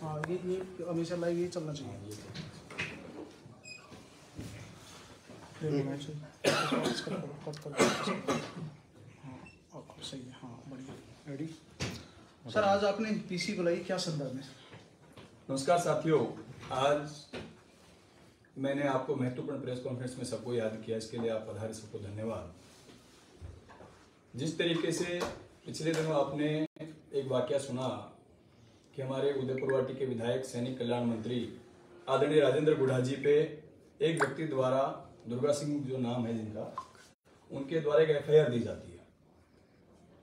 हाँ ये हमेशा लाइव ये चलना चाहिए। हाँ सही है, हाँ बढ़िया रेडी। सर आज आपने पीसी बुलाई, क्या संदर्भ में? नमस्कार साथियों, आज मैंने आपको महत्वपूर्ण प्रेस कॉन्फ्रेंस में सबको याद किया, इसके लिए आप पधारे, सबको धन्यवाद। जिस तरीके से पिछले दिनों आपने एक वाकया सुना कि हमारे उदयपुरवाटी के विधायक सैनिक कल्याण मंत्री आदरणीय राजेंद्र गुढ़ा जी पे एक व्यक्ति द्वारा, दुर्गा सिंह जो नाम है जिनका, उनके द्वारा एक एफआईआर दी जाती है।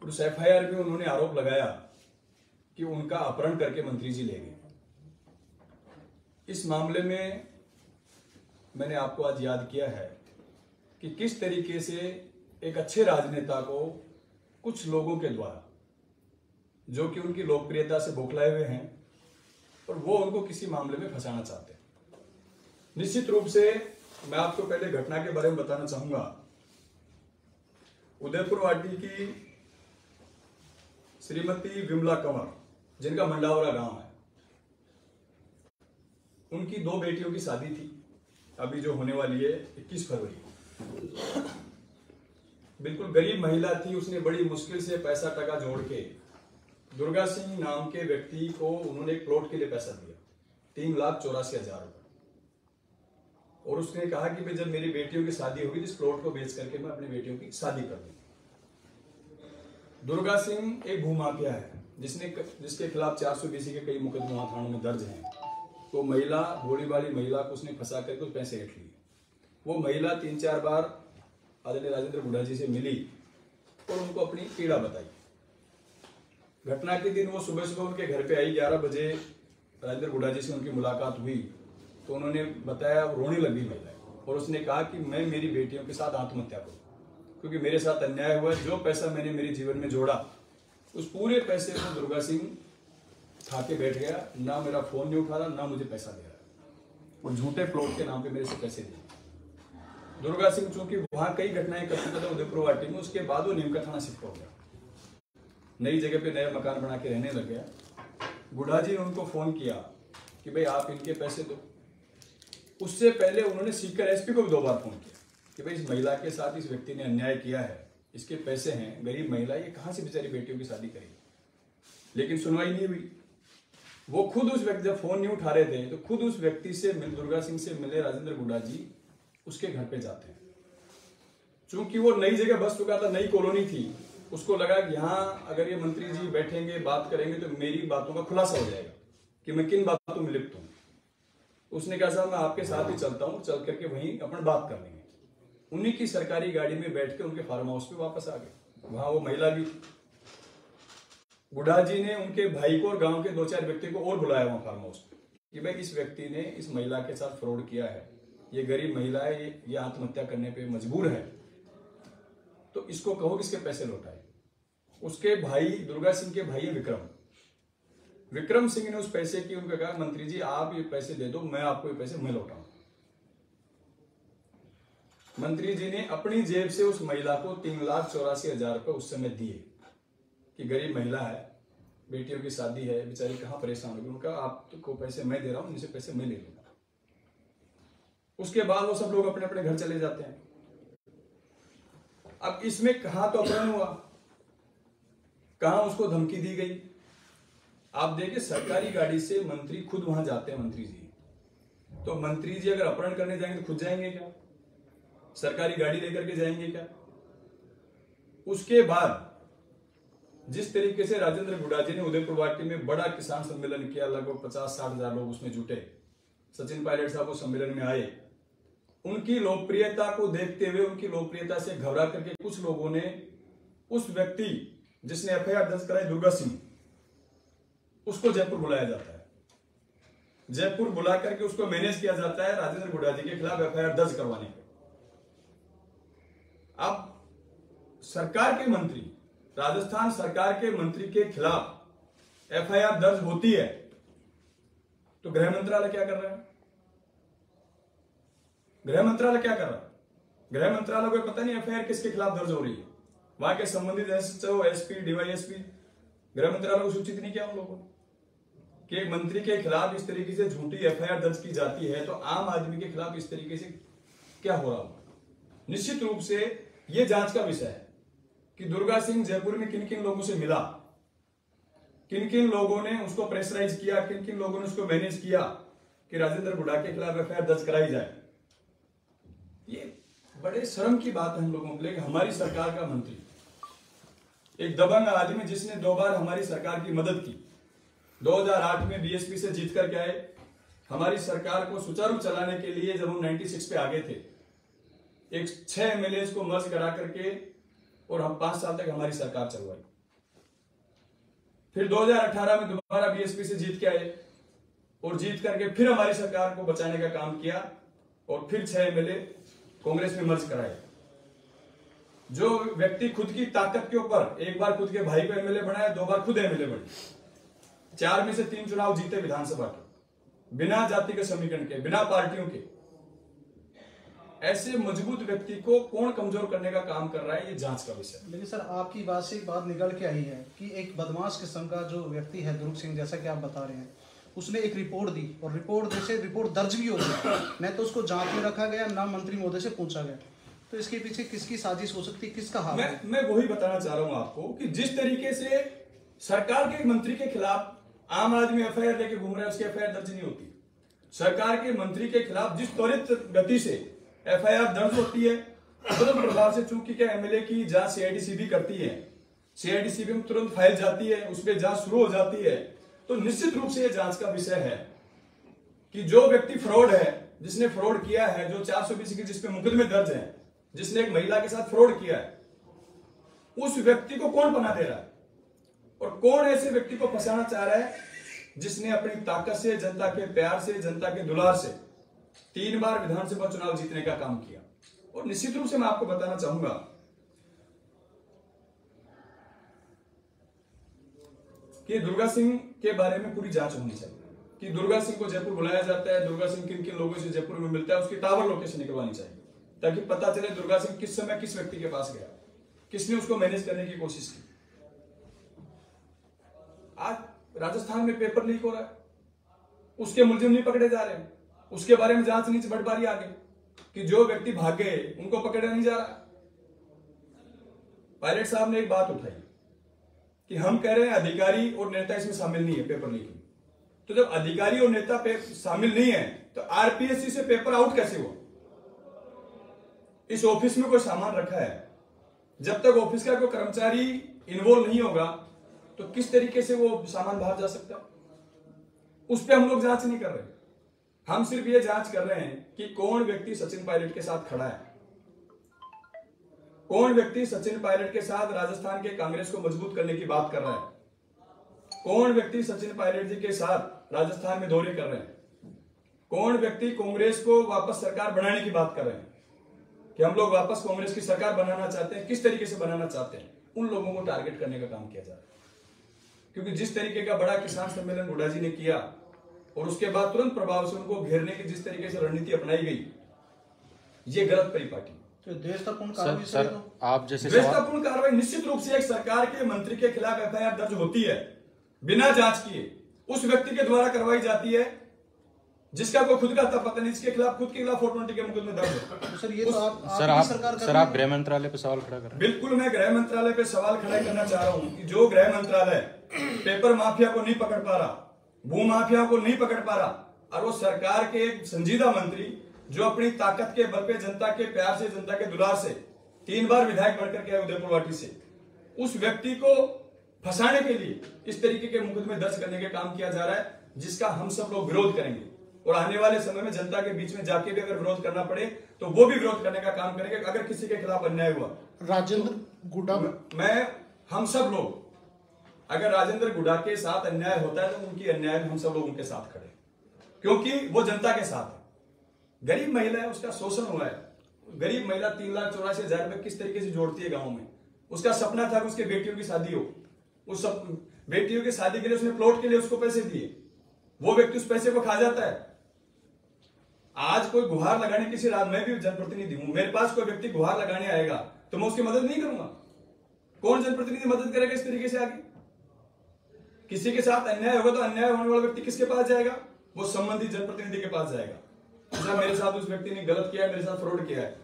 और उस एफआईआर में उन्होंने आरोप लगाया कि उनका अपहरण करके मंत्री जी ले गए। इस मामले में मैंने आपको आज याद किया है कि किस तरीके से एक अच्छे राजनेता को कुछ लोगों के द्वारा, जो कि उनकी लोकप्रियता से बौखलाए हुए हैं, और वो उनको किसी मामले में फंसाना चाहते हैं। निश्चित रूप से मैं आपको पहले घटना के बारे में बताना चाहूंगा। उदयपुरवाटी की श्रीमती विमला कंवर, जिनका मंडावरा गांव है, उनकी 2 बेटियों की शादी थी, अभी जो होने वाली है 21 फरवरी। बिल्कुल गरीब महिला थी, उसने बड़ी मुश्किल से पैसा टका जोड़ के दुर्गा सिंह नाम के व्यक्ति को उन्होंने एक प्लॉट के लिए पैसा दिया, 3,84,000 रुपए। और उसने कहा कि भाई जब मेरी बेटियों की शादी होगी, इस प्लॉट को बेच करके मैं अपनी बेटियों की शादी कर दूंगी। दुर्गा सिंह एक भूमाफिया है, जिसके खिलाफ 420 के कई मुकदमे थानों में दर्ज हैं। तो महिला, भोली वाली महिला को उसने फंसा करके कुछ पैसे रख लिए। वो महिला 3-4 बार आदरणीय राजेंद्र गुढ़ा जी से मिली और उनको अपनी पीड़ा बताई। घटना के दिन वो सुबह उनके घर पे आई, 11 बजे राजेंद्र गुढ़ा जी से उनकी मुलाकात हुई। तो उन्होंने बताया, रोने लगी महिला, और उसने कहा कि मैं मेरी बेटियों के साथ आत्महत्या करूं, क्योंकि मेरे साथ अन्याय हुआ। जो पैसा मैंने मेरे जीवन में जोड़ा, उस पूरे पैसे को दुर्गा सिंह खा के बैठ गया। ना मेरा फोन नहीं उठा रहा, ना मुझे पैसा दे रहा, और झूठे प्लॉट के नाम पे मेरे से पैसे दिए। दुर्गा सिंह चूंकि वहां कई घटनाएं कर चुका था उदयपुरवाटी में, उसके बाद वो नीमका थाना शिफ्ट हो गया, नई जगह पे नया मकान बना के रहने लग गया। गुढ़ा जी ने उनको फोन किया कि भाई आप इनके पैसे दो। उससे पहले उन्होंने सीकर एसपी को भी 2 बार फोन किया कि भाई इस महिला के साथ इस व्यक्ति ने अन्याय किया है, इसके पैसे हैं, गरीब महिला, ये कहां से बेचारी बेटियों की शादी करेगी। लेकिन सुनवाई नहीं हुई। वो खुद उस व्यक्ति, जब फोन नहीं उठा रहे थे, तो खुद उस व्यक्ति से दुर्गा सिंह से मिले राजेंद्र गुढ़ा जी, उसके घर पे जाते हैं। चूंकि वो नई जगह बस चुका था, नई कॉलोनी थी, उसको लगा कि यहाँ अगर ये मंत्री जी बैठेंगे, बात करेंगे, तो मेरी बातों का खुलासा हो जाएगा कि मैं किन बातों में लिप्त हूं। उसने कहा साहब मैं आपके साथ ही चलता हूं, चल करके वहीं अपन बात कर लेंगे। उन्हीं की सरकारी गाड़ी में बैठ के उनके फार्म हाउस पे वापस आ गए। वहां वो महिला भी थी। गुढ़ा जी ने उनके भाई को और गांव के 2-4 व्यक्ति को और बुलाया वहां फार्म हाउस पे कि भाई इस व्यक्ति ने इस महिला के साथ फ्रॉड किया है, ये गरीब महिला है, ये आत्महत्या करने पे मजबूर है, तो इसको कहो कि इसके पैसे लौटाए। उसके भाई, दुर्गा सिंह के भाई विक्रम सिंह ने उस पैसे की उनको कहा, मंत्री जी आप ये पैसे दे दो, मैं आपको ये पैसे मैं लौटाऊं। मंत्री जी ने अपनी जेब से उस महिला को 3,84,000 रुपए उस समय दिए कि गरीब महिला है, बेटियों की शादी है, बेचारी कहां परेशान होगी। उनका आपको पैसे मैं दे रहा हूं, इनसे पैसे मैं ले लूंगा। उसके बाद वो सब लोग अपने अपने घर चले जाते हैं। अब इसमें कहां तो अपहरण हुआ, कहां उसको धमकी दी गई। आप देखिए, सरकारी गाड़ी से मंत्री खुद वहां जाते हैं। मंत्री जी तो मंत्री जी अगर अपहरण करने जाएंगे तो खुद जाएंगे क्या? सरकारी गाड़ी लेकर के जाएंगे क्या? उसके बाद जिस तरीके से राजेंद्र गुढ़ा जी ने उदयपुरवाटी में बड़ा किसान सम्मेलन किया, लगभग 50-60 हजार लोग उसमें जुटे, सचिन पायलट साहब उस सम्मेलन में आए। उनकी लोकप्रियता को देखते हुए, उनकी लोकप्रियता से घबरा करके कुछ लोगों ने उस व्यक्ति जिसने एफआईआर दर्ज कराई, दुर्गा सिंह, उसको जयपुर बुलाया जाता है। जयपुर बुला करके उसको मैनेज किया जाता है राजेंद्र गुढ़ा जी के खिलाफ एफआईआर दर्ज करवाने के। अब सरकार के मंत्री, राजस्थान सरकार के मंत्री के खिलाफ एफआईआर दर्ज होती है, तो गृह मंत्रालय क्या कर रहा है? गृह मंत्रालय क्या कर रहा है? गृह मंत्रालय को पता नहीं एफआईआर किसके खिलाफ दर्ज हो रही है। वहां के संबंधित एसएचओ, एसपी, डीवाईएसपी, गृह मंत्रालय को सूचित नहीं किया उन लोगों ने। कि एक मंत्री के खिलाफ इस तरीके से झूठी एफआईआर दर्ज की जाती है, तो आम आदमी के खिलाफ इस तरीके से क्या हो रहा होगा? निश्चित रूप से यह जांच का विषय है कि दुर्गा सिंह जयपुर में किन किन लोगों से मिला, किन किन लोगों ने उसको प्रेशराइज किया, किन किन लोगों ने उसको मैनेज किया कि राजेंद्र गुडा के खिलाफ एफआईआर दर्ज कराई जाए। ये बड़े शर्म की बात है हम लोगों के लिए कि हमारी सरकार का मंत्री, एक दबंग आदमी जिसने 2 बार हमारी सरकार की मदद की, 2008 में बीएसपी से जीत करके आए, हमारी सरकार को सुचारू चलाने के लिए जब हम 96 पे आगे थे, एक 6 एमएलए को मर्ज करा करके और हम 5 साल तक हमारी सरकार चलवाई। फिर 2018 में दोबारा बीएसपी से जीत के आए और जीत करके फिर हमारी सरकार को बचाने का काम किया और फिर 6 एमएलए कांग्रेस में मर्ज कराए। जो व्यक्ति खुद की ताकत के ऊपर एक बार खुद के भाई को एमएलए बनाया, 2 बार खुद एमएलए बने, 4 में से 3 चुनाव जीते विधानसभा के, बिना जाति के समीकरण के, बिना पार्टियों के। ऐसे मजबूत व्यक्ति को कौन कमजोर करने का काम कर रहा है, ये जांच का विषय। लेकिन सर आपकी बात से एक बात निकल के आई है कि एक बदमाश किस्म का जो व्यक्ति है दुर्ग सिंह, जैसा कि आप बता रहे हैं, उसने एक रिपोर्ट दी और रिपोर्ट दर्ज भी हो गई, न तो उसको जांच में रखा गया, ना मंत्री महोदय से पूछा गया। तो इसके पीछे किसकी साजिश हो सकती है, किसका हाथ है? मैं वही बताना चाह रहा हूं आपको कि जिस तरीके से सरकार के मंत्री के खिलाफ आम आदमी एफआईआर लेके घूम रहा है, उसकी एफआईआर दर्ज नहीं होती। सरकार के मंत्री के खिलाफ जिस त्वरित गति से एफआईआर दर्ज होती है, तुरंत प्रभाव से, चूंकि क्या एमएलए की जांच सीआईडीसीबी करती है, सीआईडीसीबी में तुरंत फाइल जाती है, उस पर जांच शुरू हो जाती है। तो निश्चित रूप से यह जांच का विषय है कि जो व्यक्ति फ्रॉड है, जिसने फ्रॉड किया है, जो 420 की जिसपे मुकदमे दर्ज है, जिसने एक महिला के साथ फ्रॉड किया है, उस व्यक्ति को कौन पनाह दे रहा है और कौन ऐसे व्यक्ति को फंसाना चाह रहा है जिसने अपनी ताकत से, जनता के प्यार से, जनता के दुलार से 3 बार विधानसभा चुनाव जीतने का काम किया। और निश्चित रूप से मैं आपको बताना चाहूंगा कि दुर्गा सिंह के बारे में पूरी जांच होनी चाहिए कि दुर्गा सिंह को जयपुर बुलाया जाता है, दुर्गा सिंह किन किन लोगों से जयपुर में मिलता है, उसकी टावर लोकेशन निकलवानी चाहिए ताकि पता चले दुर्गा सिंह किस समय किस व्यक्ति के पास गया, किसने उसको मैनेज करने की कोशिश की। आज राजस्थान में पेपर लीक हो रहा है, उसके मुलजिम नहीं पकड़े जा रहे हैं, उसके बारे में जांच नहीं बढ़ पा रही आगे कि जो व्यक्ति भागे उनको पकड़ा नहीं जा रहा। पायलट साहब ने एक बात उठाई कि हम कह रहे हैं अधिकारी और नेता इसमें शामिल नहीं है पेपर लीक में। तो जब अधिकारी और नेता शामिल नहीं है तो आरपीएससी से पेपर आउट कैसे हुआ? इस ऑफिस में कोई सामान रखा है, जब तक ऑफिस का कोई कर्मचारी इन्वॉल्व नहीं होगा तो किस तरीके से वो सामान बाहर जा सकता है? उस पर हम लोग जांच नहीं कर रहे। हम सिर्फ ये जांच कर रहे हैं कि कौन व्यक्ति सचिन पायलट के साथ खड़ा है, कौन व्यक्ति सचिन पायलट के साथ राजस्थान के कांग्रेस को मजबूत करने की बात कर रहा है, कौन व्यक्ति सचिन पायलट जी के साथ राजस्थान में दौरे कर रहे हैं, कौन व्यक्ति कांग्रेस को वापस सरकार बनाने की बात कर रहे हैं कि हम लोग वापस कांग्रेस की सरकार बनाना चाहते हैं, किस तरीके से बनाना चाहते हैं, उन लोगों को टारगेट करने का काम किया जा रहा है। क्योंकि जिस तरीके का बड़ा किसान सम्मेलन हुड्डा जी ने किया और उसके बाद तुरंत प्रभाव से उनको घेरने की जिस तरीके से रणनीति अपनाई गई, ये गलत परिपाटी। तो देशतापूर्ण कार्रवाई सर आप जैसे देशतापूर्ण कार्रवाई निश्चित रूप से एक सरकार के मंत्री के खिलाफ एफआईआर दर्ज होती है बिना जांच किए, उस व्यक्ति के द्वारा करवाई जाती है जिसका कोई खुद का पता नहीं, जिसके खिलाफ खुद के खिलाफ 420 के मुकदमे दर्ज है। सर ये तो आप गृह मंत्रालय पे सवाल खड़ा कर रहे हैं। बिल्कुल, मैं गृह मंत्रालय पे सवाल खड़ा करना चाह रहा हूं कि जो गृह मंत्रालय पेपर माफिया को नहीं पकड़ पा रहा, भू माफिया को नहीं पकड़ पा रहा, और वो सरकार के एक संजीदा मंत्री जो अपनी ताकत के बल पे, जनता के प्यार से, जनता के दुलार से 3 बार विधायक बनकर के आए उदयपुर वाटी से, उस व्यक्ति को फंसाने के लिए इस तरीके के मुकदमे दर्ज करने का काम किया जा रहा है, जिसका हम सब लोग विरोध करेंगे। और आने वाले समय में जनता के बीच में जाके भी अगर विरोध करना पड़े तो वो भी विरोध करने का काम करेंगे अगर किसी के खिलाफ अन्याय हुआ। राजेंद्र गुडा हम सब लोग, अगर राजेंद्र गुडा के साथ अन्याय होता है तो उनकी अन्याय में हम सब लोग उनके साथ खड़े, क्योंकि वो जनता के साथ है। गरीब महिला है, उसका शोषण हुआ है। गरीब महिला 3,84,000 रुपए किस तरीके से जोड़ती है गांव में। उसका सपना था कि उसके बेटियों की शादी हो, उस सब बेटियों की शादी के लिए उसने प्लॉट के लिए उसको पैसे दिए, वो व्यक्ति उस पैसे को खा जाता है। आज कोई गुहार लगाने किसी रात, मैं भी जनप्रतिनिधि हूं, मेरे पास कोई व्यक्ति गुहार लगाने आएगा तो मैं उसकी मदद नहीं करूंगा। कौन जनप्रतिनिधि मदद करेगा इस तरीके से आगे? किसी के साथ अन्याय होगा तो अन्याय होने वाला व्यक्ति किसके पास जाएगा? वो संबंधित जनप्रतिनिधि के पास जाएगा। जैसा मेरे साथ उस व्यक्ति ने गलत किया है, मेरे साथ फ्रॉड किया है,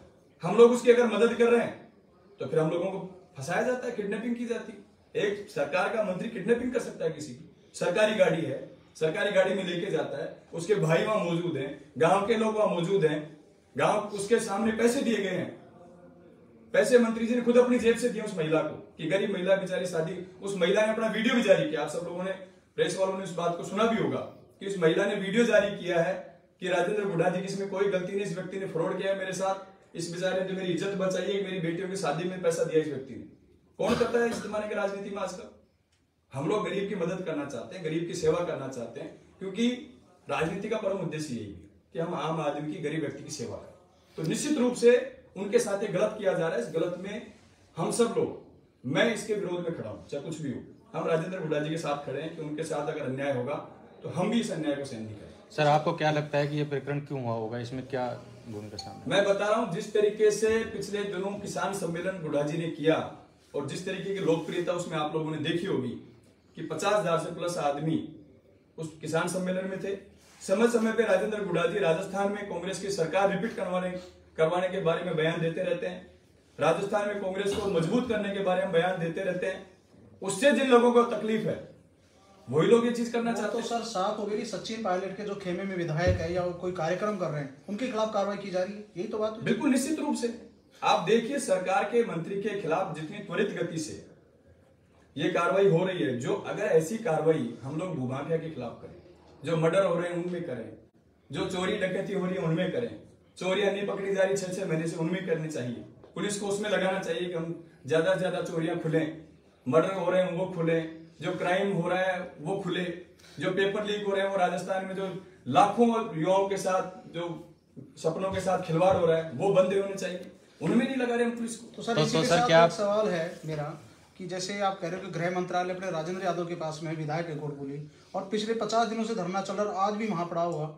हम लोग उसकी अगर मदद कर रहे हैं तो फिर हम लोगों को फंसाया जाता है, किडनैपिंग की जाती है। एक सरकार का मंत्री किडनैपिंग कर सकता है किसी की? सरकारी गाड़ी है, सरकारी गाड़ी में लेके जाता है, उसके भाई वहां मौजूद हैं, गांव के लोग वहां मौजूद हैं, गांव उसके सामने पैसे दिए गए हैं, पैसे मंत्री जी ने खुद अपनी जेब से दिए उस महिला को कि गरीब महिला बेचारी शादी, उस महिला ने अपना वीडियो भी जारी किया। आप सब लोगों ने, प्रेस वालों ने उस बात को सुना भी होगा कि उस महिला ने वीडियो जारी किया है कि राजेंद्र गुड्डा जी की इसमें कोई गलती नहीं, इस व्यक्ति ने फ्रॉड किया है मेरे साथ, इस बेचारे ने जो मेरी इज्जत बचाई है, मेरी बेटियों की शादी में पैसा दिया इस व्यक्ति ने। कौन करता है इस जमाने की राजनीति में आजकल? हम लोग गरीब की मदद करना चाहते हैं, गरीब की सेवा करना चाहते हैं, क्योंकि राजनीति का परम उद्देश्य यही है कि हम आम आदमी की, गरीब व्यक्ति की सेवा करें। तो निश्चित रूप से उनके साथ ये गलत किया जा रहा है। इस गलत में हम सब लोग, मैं इसके विरोध में खड़ा हूं, चाहे कुछ भी हो, हम राजेंद्र गुड्डा जी के साथ खड़े हैं कि उनके साथ अगर अन्याय होगा तो हम भी इस अन्याय को सहन नहीं करेंगे। सर, आपको क्या लगता है कि ये प्रकरण क्यों हुआ होगा? इसमें क्या भूमिका सामने? मैं बता रहा हूं, जिस तरीके से पिछले दिनों किसान सम्मेलन गुड्डा जी ने किया और जिस तरीके की लोकप्रियता उसमें आप लोगों ने देखी होगी कि 50,000 से प्लस आदमी उस किसान सम्मेलन में थे। समय समय पे राजेंद्र गुड्डा जी राजस्थान में कांग्रेस की सरकार रिपीट करवाने के बारे में बयान देते रहते हैं, राजस्थान में कांग्रेस को मजबूत करने के बारे में बयान देते रहते हैं। उससे जिन लोगों को तकलीफ है वही लोग ये चीज करना चाहते हैं। तो सर साफ हो गई, सचिन पायलट के जो खेमे में विधायक है या कोई कार्यक्रम कर रहे हैं उनके खिलाफ कार्रवाई की जा रही है, यही तो बात है। बिल्कुल निश्चित रूप से आप देखिए, सरकार के मंत्री के खिलाफ जितनी त्वरित गति से ये कार्रवाई हो रही है, जो अगर ऐसी कार्रवाई हम लोग भूमाफिया के खिलाफ करें, जो मर्डर हो रहे हैं उनमें करें, जो चोरी डकैती हो रही है उनमें करें, चोरियां नहीं पकड़ी जा रही 6-6 महीने से उनमें करनी चाहिए, पुलिस को उसमें लगाना चाहिए कि हम ज्यादा से ज्यादा चोरियां खुलें, मर्डर हो रहे हैं वो खुले, जो क्राइम हो रहा है वो खुले, जो पेपर लीक हो रहे हैं वो राजस्थान में जो लाखों युवाओं के साथ जो सपनों के साथ खिलवाड़ हो रहा है वो बंद होने चाहिए, उनमें नहीं लगा रहे हम पुलिस को। तो सर इसी के साथ एक सवाल है मेरा कि जैसे आप कह रहे हो कि गृह मंत्रालय अपने राजेंद्र यादव के पास में विधायक रिकॉर्ड बोली और पिछले 50 दिनों से धरना चल रहा और आज भी वहां पड़ा हुआ,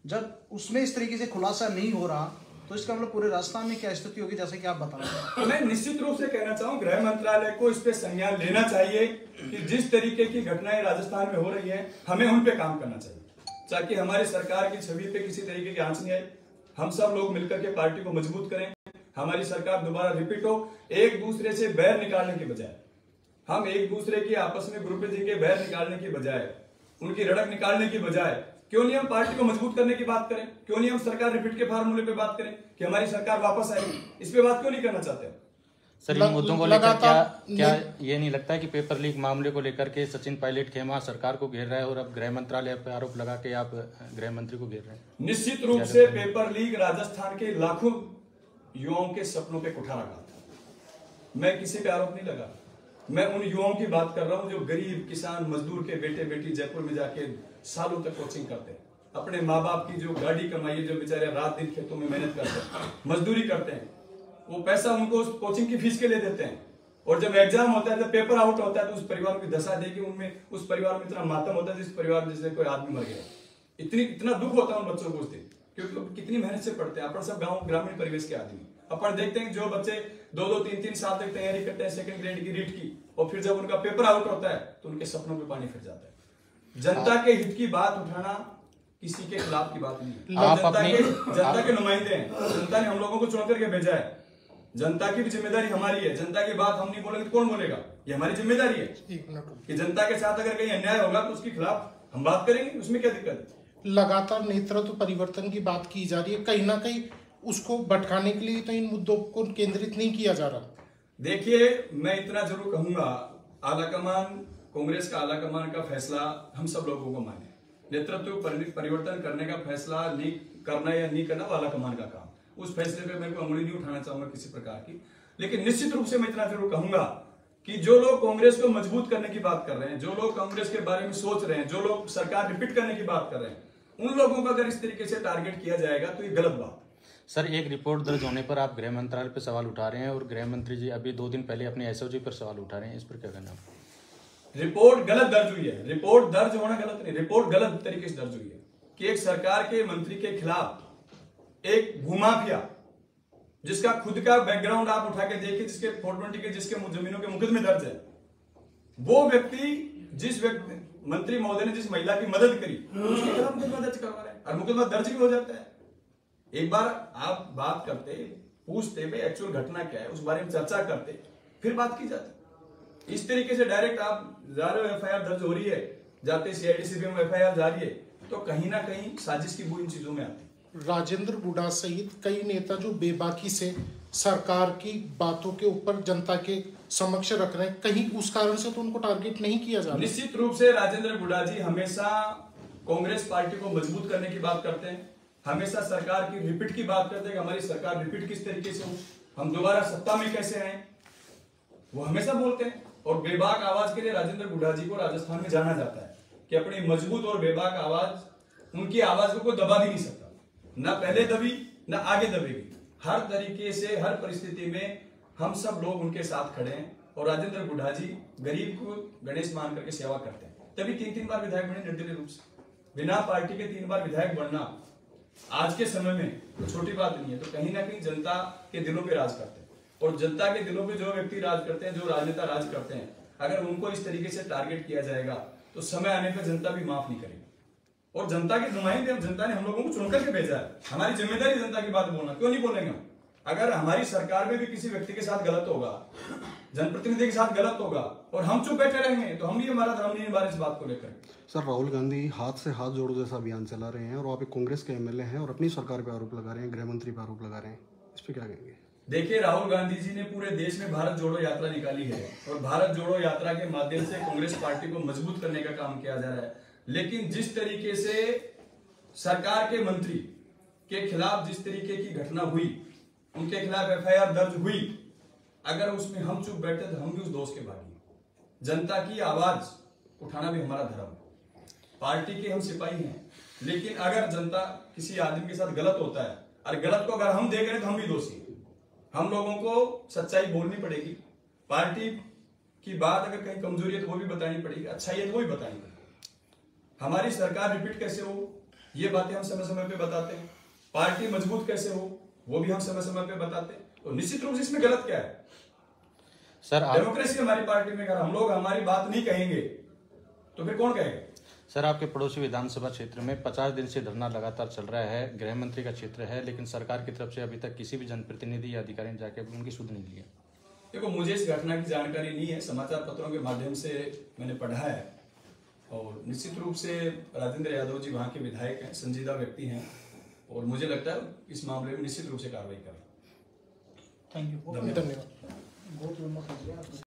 जब उसमें इस तरीके से खुलासा नहीं हो रहा तो इसका मतलब पूरे राजस्थान में क्या स्थिति होगी, जैसे कि आप बता रहे हैं? मैं निश्चित रूप से कहना चाहूँ गृह मंत्रालय को इस पे संज्ञान लेना चाहिए कि जिस तरीके की घटनाएं राजस्थान में हो रही है हमें उन पे काम करना चाहिए, ताकि हमारी सरकार की छवि पे किसी तरीके की आंच नहीं आए। हम सब लोग मिलकर के पार्टी को मजबूत करें, हमारी सरकार दोबारा रिपीट हो। एक दूसरे से बैर निकालने के बजाय, हम एक दूसरे की आपस में ग्रुपिज्म के बैर निकालने की बजाय, उनकी रड़क निकालने की बजाय, क्यों नहीं हम पार्टी को मजबूत करने की बात करें? क्यों नहीं हम सरकार रिपीट के फार्मूले पे बात करें कि हमारी सरकार वापस आएगी? इस पे बात क्यों नहीं करना चाहते? सर, इन मुद्दों को लेकर क्या ये नहीं लगता है कि पेपर लीक मामले को लेकर के सचिन पायलट खेमा सरकार को घेर रहा है और अब गृह मंत्रालय पर आरोप लगा के आप गृह मंत्री को घेर रहे हैं? निश्चित रूप से पेपर लीक राजस्थान के लाखों युवाओं के सपनों पे कुठारा था। मैं किसी पे आरोप नहीं लगा, मैं उन युवाओं की बात कर रहा हूं जो गरीब किसान मजदूर के बेटे बेटी जयपुर में जाके सालों तक कोचिंग करते हैं, अपने माँ बाप की जो गाड़ी कमाई है, जो बेचारे रात दिन खेतों में मेहनत करते हैं, मजदूरी करते हैं, वो पैसा उनको उस कोचिंग की फीस के लिए देते हैं, और जब एग्जाम होता है, जब पेपर आउट होता है तो उस परिवार की दशा देखी, उनमें उस परिवार में इतना मातम होता है जिस परिवार में जैसे कोई आदमी मर गया। इतना दुख होता है उन बच्चों को उस दिन, क्योंकि कितनी मेहनत से पढ़ते हैं। अपन सब गाँव ग्रामीण परिवेश के आदमी, अपन देखते हैं जो बच्चे 2-2, 3-3 साल तक तैयारी करते हैं सेकंड ग्रेड की रीट की, और फिर जब उनका पेपर आउट होता है तो उनके सपनों पे पानी फिर जाता है। जनता के हित की बात उठाना किसी के खिलाफ की बात नहीं है। जनता के नुमाइंदे हैं, जनता ने हम लोगों को चुन करके भेजा है, जनता की भी जिम्मेदारी हमारी है। जनता की बात हम नहीं बोलेंगे तो कौन बोलेगा? ये हमारी जिम्मेदारी है कि जनता के साथ अगर कहीं अन्याय होगा तो उसके खिलाफ हम बात करेंगे, उसमें क्या दिक्कत है? लगातार नेतृत्व परिवर्तन की बात की जा रही है, कहीं ना कहीं उसको भटकाने के लिए तो इन मुद्दों को केंद्रित नहीं किया जा रहा। देखिए, मैं इतना जरूर कहूंगा, आलाकमान, कांग्रेस का आलाकमान का फैसला हम सब लोगों को माने। नेतृत्व परिवर्तन करने का फैसला नहीं करना या नहीं करना वो आलाकमान का काम, उस फैसले पे मैं कोई अंगुली नहीं उठाना चाहूंगा किसी प्रकार की। लेकिन निश्चित रूप से मैं इतना जरूर कहूंगा कि जो लोग कांग्रेस को मजबूत करने की बात कर रहे हैं, जो लोग कांग्रेस के बारे में सोच रहे हैं, जो लोग सरकार रिपीट करने की बात कर रहे हैं, उन लोगों को अगर इस तरीके से टारगेट किया जाएगा तो ये गलत बात। सर, एक रिपोर्ट दर्ज होने पर आप गृह मंत्रालय पर सवाल उठा रहे हैं और गृह मंत्री जी अभी 2 दिन पहले अपने एसओजी पर सवाल उठा रहे हैं, इस पर क्या कहना है? रिपोर्ट गलत दर्ज हुई है, रिपोर्ट दर्ज होना गलत नहीं, रिपोर्ट गलत तरीके से दर्ज हुई है कि एक सरकार के मंत्री के खिलाफ एक भूमाफिया, जिसका खुद का बैकग्राउंड आप उठा के देखिए, जिसके 420 के जिसके जमीनों के मुकदमे दर्ज है, वो व्यक्ति जिस व्यक्ति मंत्री महोदय ने जिस महिला की मदद करी उसके खिलाफ मुकदमा दर्ज करवा रहे हैं और मुकदमा दर्ज भी हो जाता है। एक बार आप बात करते, पूछते भाई एक्चुअल घटना क्या है, उस बारे में चर्चा करते, फिर बात की जाती। इस तरीके से डायरेक्ट आप जा रहे हो, एफआईआर दर्ज हो रही है, जाते सीआईडी में एफआईआर जारी है, तो कहीं ना कहीं साजिश की बू इन चीजों में आती है। राजेंद्र बुढ़ा सहित कई नेता जो बेबाकी से सरकार की बातों के ऊपर जनता के समक्ष रख रहे हैं, कहीं उस कारण से तो उनको टारगेट नहीं किया जा रहा? निश्चित रूप से राजेंद्र बुढ़ा जी हमेशा कांग्रेस पार्टी को मजबूत करने की बात करते हैं, हमेशा सरकार की रिपीट की बात करते हैं कि हमारी सरकार रिपीट किस तरीके से हो, हम दोबारा सत्ता में कैसे आए, वो हमेशा बोलते हैं। और बेबाक आवाज के लिए राजेंद्र बुढ़ा जी को राजस्थान में जाना जाता है कि अपनी मजबूत और बेबाक आवाज, उनकी आवाज को कोई दबा भी नहीं सकता, ना पहले दबी ना आगे दबेगी। हर तरीके से हर परिस्थिति में हम सब लोग उनके साथ खड़े हैं और राजेंद्र बुढ़ा जी गरीब को गणेश मान करके सेवा करते हैं, तभी 3-3 बार विधायक बने निर्दलीय रूप से। बिना पार्टी के 3 बार विधायक बनना आज के समय में तो छोटी बात नहीं है। तो कहीं ना कहीं जनता के दिलों पे राज करते हैं और जनता के दिलों पे जो व्यक्ति राज करते हैं, जो राजनेता राज करते हैं, अगर उनको इस तरीके से टारगेट किया जाएगा तो समय आने पर जनता भी माफ नहीं करेगी। और जनता के नुमाइंदे, जनता ने हम लोगों को चुनकर के भेजा है, हमारी जिम्मेदारी जनता की बात बोलना, क्यों नहीं बोलेंगे हम? अगर हमारी सरकार में भी किसी व्यक्ति के साथ गलत होगा, जनप्रतिनिधि के साथ गलत होगा और हम चुप बैठे रहेंगे तो हम भी हमारा धर्म नहीं निभा रहे इस बात को लेकर। सर, राहुल गांधी हाथ से हाथ जोड़ो जैसा अभियान चला रहे हैं और आप एक कांग्रेस के एमएलए हैं और अपनी सरकार पे आरोप लगा रहे हैं, गृह मंत्री पे आरोप लगा रहे हैं, इस पे क्या कहेंगे? देखिए, राहुल गांधी जी ने पूरे देश में भारत जोड़ो यात्रा निकाली है और भारत जोड़ो यात्रा के माध्यम से कांग्रेस पार्टी को मजबूत करने का काम किया जा रहा है। लेकिन जिस तरीके से सरकार के मंत्री के खिलाफ जिस तरीके की घटना हुई, उनके खिलाफ एफआईआर दर्ज हुई, अगर उसमें हम चुप बैठे तो हम भी उस दोष के भागी। जनता की आवाज उठाना भी हमारा धर्म है, पार्टी के हम सिपाही हैं, लेकिन अगर जनता किसी आदमी के साथ गलत होता है और गलत को अगर हम देख रहे हैं तो हम भी दोषी हैं। हम लोगों को सच्चाई बोलनी पड़ेगी, पार्टी की बात अगर कहीं कमजोरी है तो वो भी बतानी पड़ेगी, अच्छाई है तो वो भी बतानी पड़ेगी। हमारी सरकार रिपीट कैसे हो ये बातें हम समय समय पे बताते हैं, पार्टी मजबूत कैसे हो वो भी हम समय समय पे बताते हैं। तो निश्चित रूप से इसमें गलत क्या है सर? डेमोक्रेसी हमारी पार्टी में, अगर हम लोग हमारी बात नहीं कहेंगे तो फिर कौन कहेगा? सर, आपके पड़ोसी विधानसभा क्षेत्र में 50 दिन से धरना लगातार चल रहा है, गृह मंत्री का क्षेत्र है, लेकिन सरकार की तरफ से अभी तक किसी भी जनप्रतिनिधि या अधिकारी ने जाके उनकी सुध नहीं ली है। देखो, मुझे इस घटना की जानकारी नहीं है, समाचार पत्रों के माध्यम से मैंने पढ़ा है और निश्चित रूप से राजेंद्र यादव जी वहां के विधायक हैं, संजीदा व्यक्ति हैं और मुझे लगता है इस मामले में निश्चित रूप से कार्रवाई करें। थैंक यू, धन्यवाद। बहुत